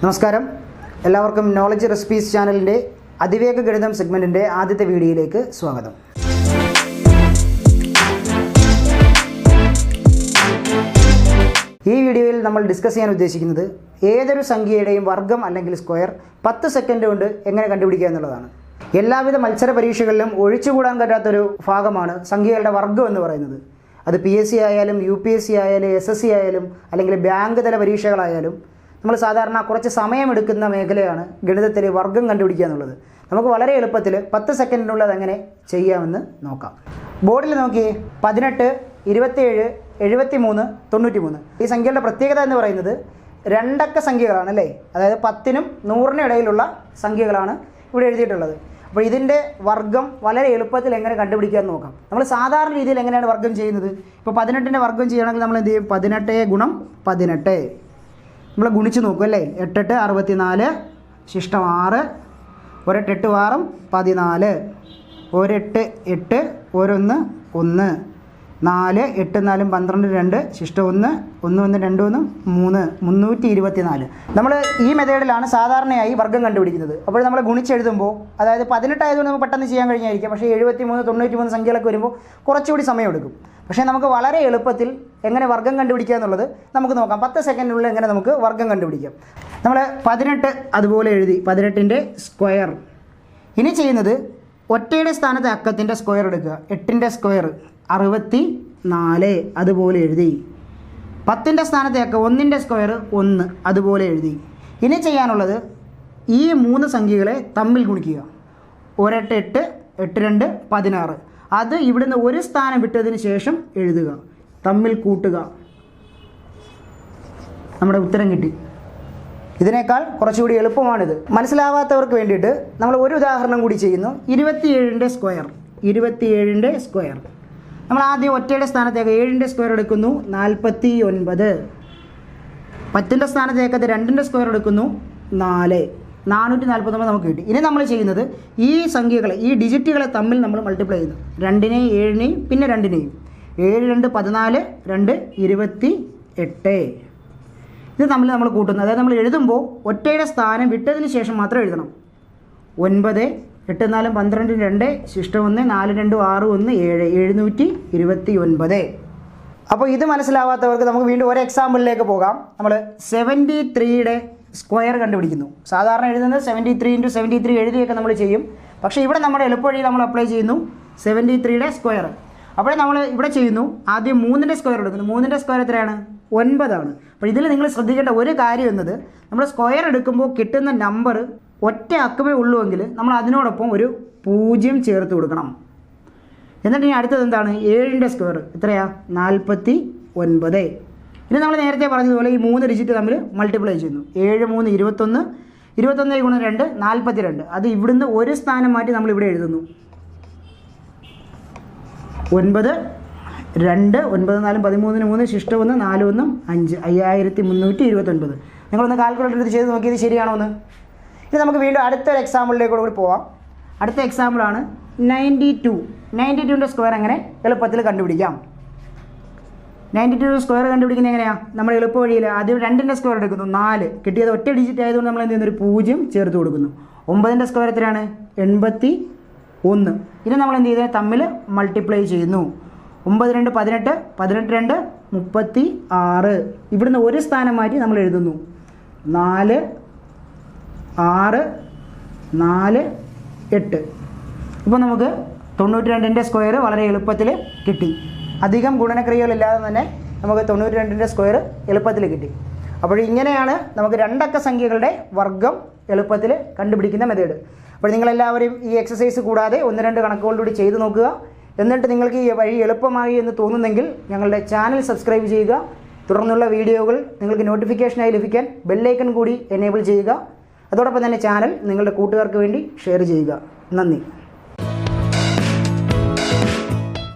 നമസ്കാരം, എല്ലാവർക്കും knowledge recipes ചാനലിൻ്റെ അതിവേഗ ഗണിതം സെഗ്മെൻറ്റിൻ്റെ ആദ്യത്തെ വീഡിയോയിലേക്ക് സ്വാഗതം. ഈ വീഡിയോയിൽ നമ്മൾ ഡിസ്കസ് ചെയ്യാൻ ഉദ്ദേശിക്കുന്നത് ഏതൊരു സംഖ്യയുടെയും വർഗ്ഗം അല്ലെങ്കിൽ സ്ക്വയർ 10 സെക്കൻഡ് കൊണ്ട് എങ്ങനെ കണ്ടുപിടിക്കുക എന്നുള്ളതാണ്. എല്ലാവിധ മത്സര പരീക്ഷകളിലും ഒഴിച്ചുകൂടാൻ പറ്റാത്തൊരു ഭാഗമാണ് സംഖ്യകളുടെ വർഗ്ഗം എന്ന് പറയുന്നത്. അത് PSC ആയാലും UPSC ആയാലും SSC ആയാലും അല്ലെങ്കിൽ ബാങ്ക് തല പരീക്ഷകളായാലും നമ്മൾ സാധാരണ കുറച്ച് സമയമെടുക്കുന്ന മേഖലയാണ് ഗണിതത്തിൽ വർഗ്ഗം കണ്ടുപിടിക്കുക എന്നുള്ളത്. നമുക്ക് വളരെ എളുപ്പത്തിൽ 10 സെക്കൻഡിനുള്ളത് എങ്ങനെ ചെയ്യാമെന്ന് നോക്കാം. ബോർഡിൽ നോക്കിയേ, 18, 27, 73, 93. ഈ സംഖ്യകളുടെ പ്രത്യേകത എന്ന് പറയുന്നത് രണ്ടക്ക സംഖ്യകളാണ് അല്ലേ. അതായത് 10നും 100നും ഇടയിലുള്ള സംഖ്യകളാണ് ഇവിടെ എഴുതിയിട്ടുള്ളത്. അപ്പോൾ ഇതിൻ്റെ വർഗ്ഗം വളരെ എളുപ്പത്തിൽ എങ്ങനെ കണ്ടുപിടിക്കുക എന്ന് നോക്കാം. നമ്മൾ സാധാരണ രീതിയിൽ എങ്ങനെയാണ് വർഗ്ഗം ചെയ്യുന്നത്? ഇപ്പോൾ 18ൻ്റെ വർഗ്ഗം ചെയ്യണമെങ്കിൽ നമ്മൾ എന്ത് ചെയ്യും? 18 ഗുണം 18 നമ്മൾ ഗുണിച്ച് നോക്കും അല്ലേ. 8 8 64, ശിഷ്ടം 6, 1 8 6 14, 1 8 8, 1 1 1, 4 8 4 12, 2, ശിഷ്ടം 1 1 1 2 1 3, 324. നമ്മൾ ഈ മെത്തേഡിലാണ് സാധാരണയായി വർഗ്ഗം കണ്ടുപിടിക്കുന്നത്. അപ്പോൾ നമ്മൾ ഗുണിച്ചെഴുതുമ്പോൾ, അതായത് 18 ആയതുകൊണ്ട് നമുക്ക് പെട്ടെന്ന് ചെയ്യാൻ കഴിഞ്ഞായിരിക്കും. പക്ഷേ 73 93 സംഖ്യകളൊക്കെ വരുമ്പോൾ കുറച്ചുകൂടി സമയമെടുക്കും. പക്ഷേ നമുക്ക് വളരെ എളുപ്പത്തിൽ എങ്ങനെ വർഗ്ഗം കണ്ടുപിടിക്കുക എന്നുള്ളത് നമുക്ക് നോക്കാം. 10 സെക്കൻഡിനുള്ളിൽ എങ്ങനെ നമുക്ക് വർഗ്ഗം കണ്ടുപിടിക്കാം. നമ്മൾ 18 അതുപോലെ എഴുതി, 18ൻ്റെ സ്ക്വയർ. ഇനി ചെയ്യുന്നത് ഒറ്റയുടെ സ്ഥാനത്ത് അക്കത്തിൻ്റെ സ്ക്വയർ എടുക്കുക. 8ൻ്റെ സ്ക്വയർ 64 അതുപോലെ എഴുതി. 10ൻ്റെ സ്ഥാനത്തെ അക്ക 1ൻ്റെ സ്ക്വയർ 1 അതുപോലെ എഴുതി. ഇനി ചെയ്യാനുള്ളത് ഈ 3 സംഖ്യകളെ തമ്മിൽ ഗുണിക്കുക. 1 8 8, 8 2 16. അത് ഇവിടുന്ന് ഒരു സ്ഥാനം വിട്ടതിന് ശേഷം എഴുതുക, തമ്മിൽ കൂട്ടുക. നമ്മുടെ ഉത്തരം കിട്ടി. ഇതിനേക്കാൾ കുറച്ചുകൂടി എളുപ്പമാണിത്. മനസ്സിലാവാത്തവർക്ക് വേണ്ടിയിട്ട് നമ്മൾ ഒരു ഉദാഹരണം കൂടി ചെയ്യുന്നു. 27ൻ്റെ സ്ക്വയർ. 27ൻ്റെ സ്ക്വയർ നമ്മൾ ആദ്യം ഒറ്റയുടെ സ്ഥാനത്തേക്ക് 7ൻ്റെ സ്ക്വയർ എടുക്കുന്നു, 49. 10ൻ്റെ സ്ഥാനത്തേക്കത് 2ൻ്റെ സ്ക്വയർ എടുക്കുന്നു, 4, 449 നമുക്ക് കിട്ടി. ഇനി നമ്മൾ ചെയ്യുന്നത് ഈ സംഖ്യകളെ, ഈ ഡിജിറ്റുകളെ തമ്മിൽ നമ്മൾ മൾട്ടിപ്ലൈ ചെയ്യുന്നു. 2നെയും 7നെയും പിന്നെ 2നെയും. 7 2 14, 2 28. ഇത് തമ്മിൽ നമ്മൾ കൂട്ടുന്നു. അതായത് നമ്മൾ എഴുതുമ്പോൾ ഒറ്റയുടെ സ്ഥാനം വിട്ടതിന് ശേഷം മാത്രം എഴുതണം. 9 8 4 12, 2, ശിഷ്ടം 1, 4 2 6 1 7, 729. അപ്പോൾ ഇത് മനസ്സിലാവാത്തവർക്ക് നമുക്ക് വീണ്ടും ഒരു എക്സാമ്പിളിലേക്ക് പോകാം. നമ്മൾ 73യുടെ സ്ക്വയർ കണ്ടുപിടിക്കുന്നു. സാധാരണ എഴുതുന്നത് 73 × 73 എഴുതിയൊക്കെ നമ്മൾ ചെയ്യും. പക്ഷേ ഇവിടെ നമ്മുടെ എളുപ്പവഴി നമ്മൾ അപ്ലൈ ചെയ്യുന്നു. 73യുടെ സ്ക്വയർ. അപ്പോൾ നമ്മൾ ഇവിടെ ചെയ്യുന്നു, ആദ്യം 3ൻ്റെ സ്ക്വയർ എടുക്കുന്നു. 3ൻ്റെ സ്ക്വയർ എത്രയാണ്? 9 ആണ്. അപ്പോൾ ഇതിൽ നിങ്ങൾ ശ്രദ്ധിക്കേണ്ട ഒരു കാര്യം എന്നത്, നമ്മൾ സ്ക്വയർ എടുക്കുമ്പോൾ കിട്ടുന്ന നമ്പർ ഒറ്റ അക്കമേ ഉള്ളുവെങ്കിൽ നമ്മൾ അതിനോടൊപ്പം ഒരു 0 ചേർത്ത് കൊടുക്കണം. എന്നിട്ട് ഇനി അടുത്തത് എന്താണ്? 7ൻ്റെ സ്ക്വയർ എത്രയാ? 49. ഇനി നമ്മൾ നേരത്തെ പറഞ്ഞതുപോലെ ഈ 3 ഡിജിറ്റ് തമ്മിൽ മൾട്ടിപ്ലൈ ചെയ്യുന്നു. 7 3 21, 21 ഗുണം 2 42. അത് ഇവിടുന്ന് ഒരു സ്ഥാനം മാറ്റി നമ്മൾ ഇവിടെ എഴുതുന്നു. 9 2 9 4 13 3, ശിഷ്ടം 1 4 1 5, 5329. നിങ്ങളൊന്ന് കാൽക്കുലേറ്റർ എടുത്ത് ചെയ്ത് നോക്കിയത് ശരിയാണോ എന്ന്. ഇനി നമുക്ക് വീണ്ടും അടുത്തൊരു എക്സാമ്പിളിലേക്ക് കൂടി പോവാം. അടുത്ത എക്സാമ്പിളാണ് 92. 92ൻ്റെ സ്ക്വയർ എങ്ങനെ എളുപ്പത്തിൽ കണ്ടുപിടിക്കാം? 92 സ്ക്വയർ കണ്ടുപിടിക്കുന്നത് എങ്ങനെയാണ്? നമ്മൾ എളുപ്പ വഴിയിൽ ആദ്യം 2ൻ്റെ സ്ക്വയർ എടുക്കുന്നു. 4 കിട്ടിയത് ഒറ്റ ഡിജിറ്റ് ആയതുകൊണ്ട് നമ്മൾ എന്ത് ചെയ്യുന്നു? ഒരു 0 ചേർത്ത് കൊടുക്കുന്നു. 9ൻ്റെ സ്ക്വയർ എത്രയാണ്? 81. ഇനി നമ്മൾ എന്ത് ചെയ്തത്? തമ്മിൽ മൾട്ടിപ്ലൈ ചെയ്യുന്നു. 9 2 18, 18 2 36. ഇവിടുന്ന് ഒരു സ്ഥാനം മാറ്റി നമ്മൾ എഴുതുന്നു. 4 6 4 8. ഇപ്പോൾ നമുക്ക് 92ൻ്റെ സ്ക്വയർ വളരെ എളുപ്പത്തിൽ കിട്ടി. അധികം ഗുണനക്രിയകളില്ലാതെ തന്നെ നമുക്ക് 92ൻ്റെ സ്ക്വയർ എളുപ്പത്തിൽ കിട്ടി. അപ്പോൾ ഇങ്ങനെയാണ് നമുക്ക് രണ്ടക്ക സംഖ്യകളുടെ വർഗ്ഗം എളുപ്പത്തിൽ കണ്ടുപിടിക്കുന്ന മെത്തേഡ്. അപ്പോൾ നിങ്ങളെല്ലാവരും ഈ എക്സസൈസ് കൂടാതെ 1-2 കണക്കുകളൂടി ചെയ്ത് നോക്കുക. എന്നിട്ട് നിങ്ങൾക്ക് ഈ വഴി എളുപ്പമായി എന്ന് തോന്നുന്നെങ്കിൽ ഞങ്ങളുടെ ചാനൽ സബ്സ്ക്രൈബ് ചെയ്യുക. തുടർന്നുള്ള വീഡിയോകൾ നിങ്ങൾക്ക് നോട്ടിഫിക്കേഷനായി ലഭിക്കാൻ ബെല്ലൈക്കൺ കൂടി എനേബിൾ ചെയ്യുക. അതോടൊപ്പം തന്നെ ചാനൽ നിങ്ങളുടെ കൂട്ടുകാർക്ക് വേണ്ടി ഷെയർ ചെയ്യുക. നന്ദി.